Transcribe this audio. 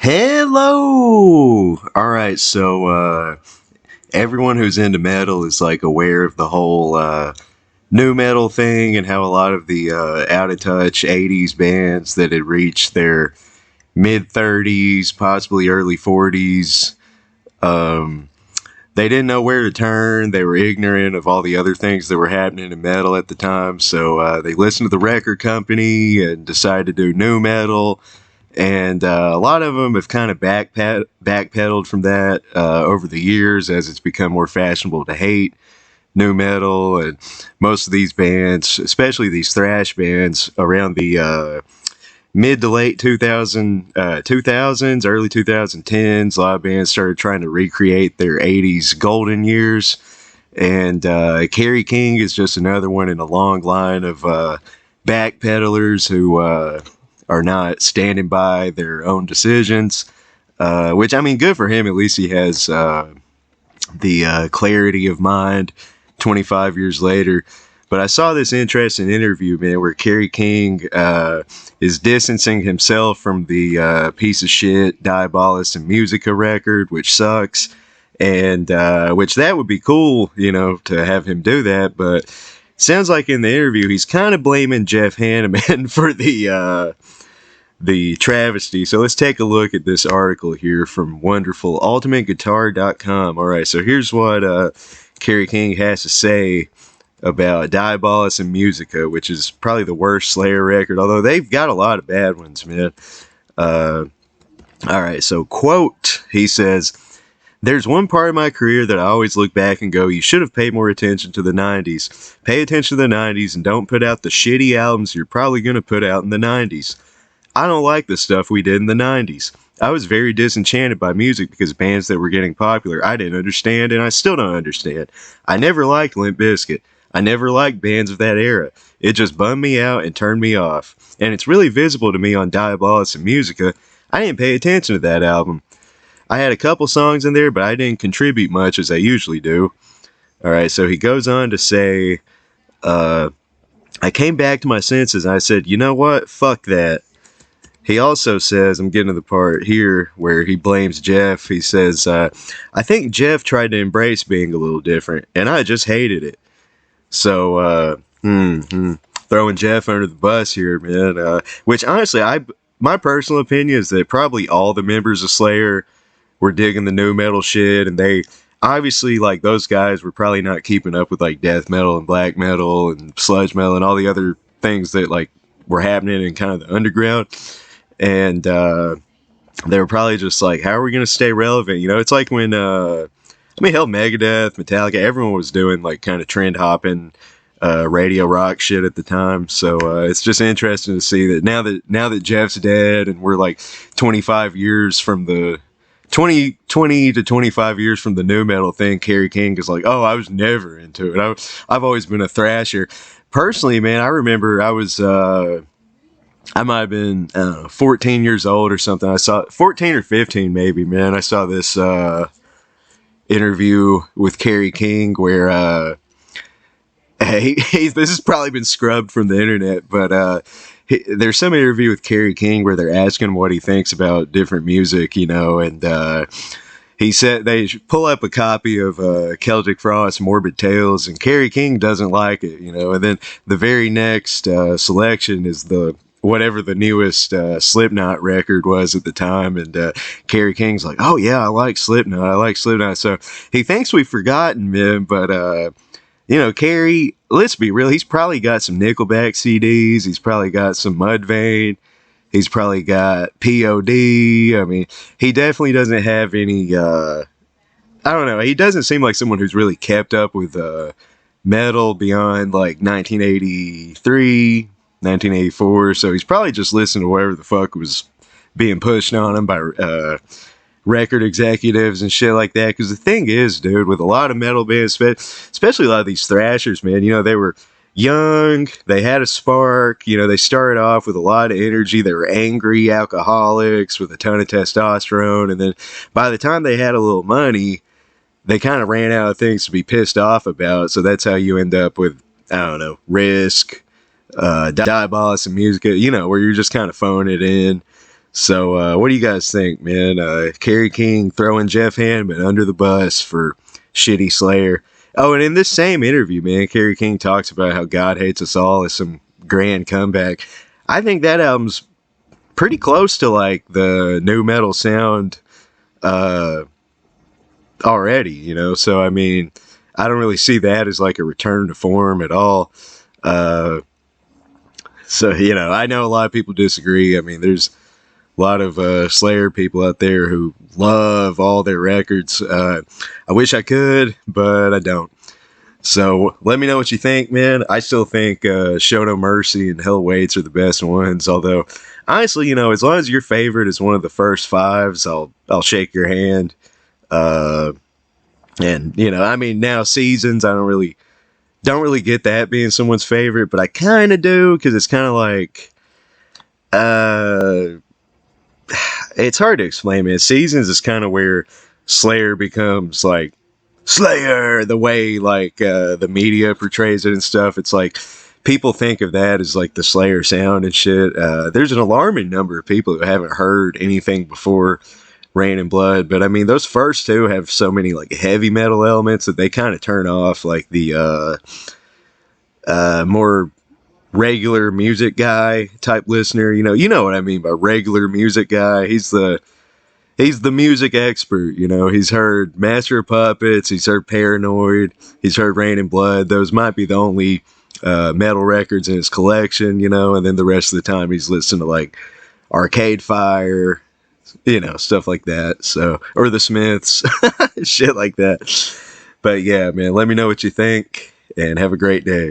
Hello! Alright, so everyone who's into metal is like aware of the whole new metal thing and how a lot of the out of touch 80s bands that had reached their mid 30s, possibly early 40s, um, they didn't know where to turn. They were ignorant of all the other things that were happening in metal at the time, so they listened to the record company and decided to do new metal. And a lot of them have kind of backpedaled from that over the years as it's become more fashionable to hate new metal. And most of these bands, especially these thrash bands around the mid to late 2000s, early 2010s, a lot of bands started trying to recreate their 80s golden years. And KERRY King is just another one in a long line of backpedalers who are not standing by their own decisions. Which, I mean, good for him. At least he has the clarity of mind 25 years later. But I saw this interesting interview, man, where KERRY King is distancing himself from the piece of shit Diabolus and Musica record, which sucks. And which that would be cool, you know, to have him do that. But sounds like in the interview he's kind of blaming Jeff Hanneman for the travesty. So let's take a look at this article here from wonderful ultimateguitar.com. All right, so here's what KERRY King has to say about Diabolus and Musica, which is probably the worst Slayer record, although they've got a lot of bad ones, man. All right, so quote, he says, "There's one part of my career that I always look back and go, you should have paid more attention to the 90s. Pay attention to the 90s and don't put out the shitty albums you're probably going to put out in the 90s. I don't like the stuff we did in the 90s. I was very disenchanted by music because bands that were getting popular I didn't understand and I still don't understand. I never liked Limp Bizkit. I never liked bands of that era. It just bummed me out and turned me off. And it's really visible to me on Diabolus and Musica. I didn't pay attention to that album. I had a couple songs in there, but I didn't contribute much as I usually do." Alright, so he goes on to say, I came back to my senses and I said, you know what? Fuck that. He also says, I'm getting to the part here where he blames Jeff. He says, I think Jeff tried to embrace being a little different, and I just hated it. So, throwing Jeff under the bus here, man. Which, honestly, my personal opinion is that probably all the members of Slayer were digging the new metal shit, and they, obviously, like, those guys were probably not keeping up with, like, death metal and black metal and sludge metal and all the other things that, like, were happening in kind of the underground. And they were probably just like, how are we going to stay relevant? You know, it's like when, hell, Megadeth, Metallica, everyone was doing like kind of trend hopping radio rock shit at the time. So it's just interesting to see that now that Jeff's dead and we're like 25 years from the 20 to 25 years from the new metal thing, KERRY King is like, oh, I was never into it. I've always been a thrasher. Personally, man, I remember I might have been 14 years old or something. I saw 14 or 15 maybe, man. I saw this interview with KERRY King where this has probably been scrubbed from the internet, but there's some interview with KERRY King where they're asking him what he thinks about different music, you know, and he said they pull up a copy of Celtic Frost, Morbid Tales, and KERRY King doesn't like it, you know, and then the very next selection is whatever the newest Slipknot record was at the time, and KERRY King's like, oh yeah, I like Slipknot. So he thinks we've forgotten him, but you know, KERRY, let's be real, he's probably got some Nickelback CDs, he's probably got some Mudvayne, he's probably got POD. I mean, he definitely doesn't have any I don't know, he doesn't seem like someone who's really kept up with metal beyond like 1983, 1984, so he's probably just listening to whatever the fuck was being pushed on him by record executives and shit like that. Because the thing is, dude, with a lot of metal bands, especially a lot of these thrashers, man, you know, they were young, they had a spark, you know, they started off with a lot of energy, they were angry alcoholics with a ton of testosterone, and then by the time they had a little money, they kind of ran out of things to be pissed off about. So that's how you end up with, I don't know, Risk, Diabolus and Musica, you know, where you're just kind of phoning it in. So, what do you guys think, man? Kerry King throwing Jeff Hanneman under the bus for shitty Slayer. Oh, and in this same interview, man, Kerry King talks about how God Hates Us All is some grand comeback. I think that album's pretty close to like the new metal sound uh, already, you know? So, I mean, I don't really see that as like a return to form at all. Uh, so, you know, I know a lot of people disagree. I mean, there's a lot of Slayer people out there who love all their records. I wish I could, but I don't. So let me know what you think, man. I still think Show No Mercy and Hell Waits are the best ones. Although, honestly, you know, as long as your favorite is one of the first fives, I'll shake your hand. Uh, and you know, I mean, now Seasons, I don't really get that being someone's favorite, but I kind of do because it's kind of like uh it's hard to explain, man. Seasons is kind of where Slayer becomes like Slayer, the way like the media portrays it and stuff. It's like people think of that as like the Slayer sound and shit. There's an alarming number of people who haven't heard anything before Rain and Blood, but I mean those first two have so many like heavy metal elements that they kind of turn off like the more regular music guy type listener. You know what I mean by regular music guy. He's the music expert. He's heard Master of Puppets, he's heard Paranoid, he's heard Rain and Blood. Those might be the only metal records in his collection. And then the rest of the time he's listening to like Arcade Fire, stuff like that. So, or the Smiths, shit like that. But yeah, man, let me know what you think and have a great day.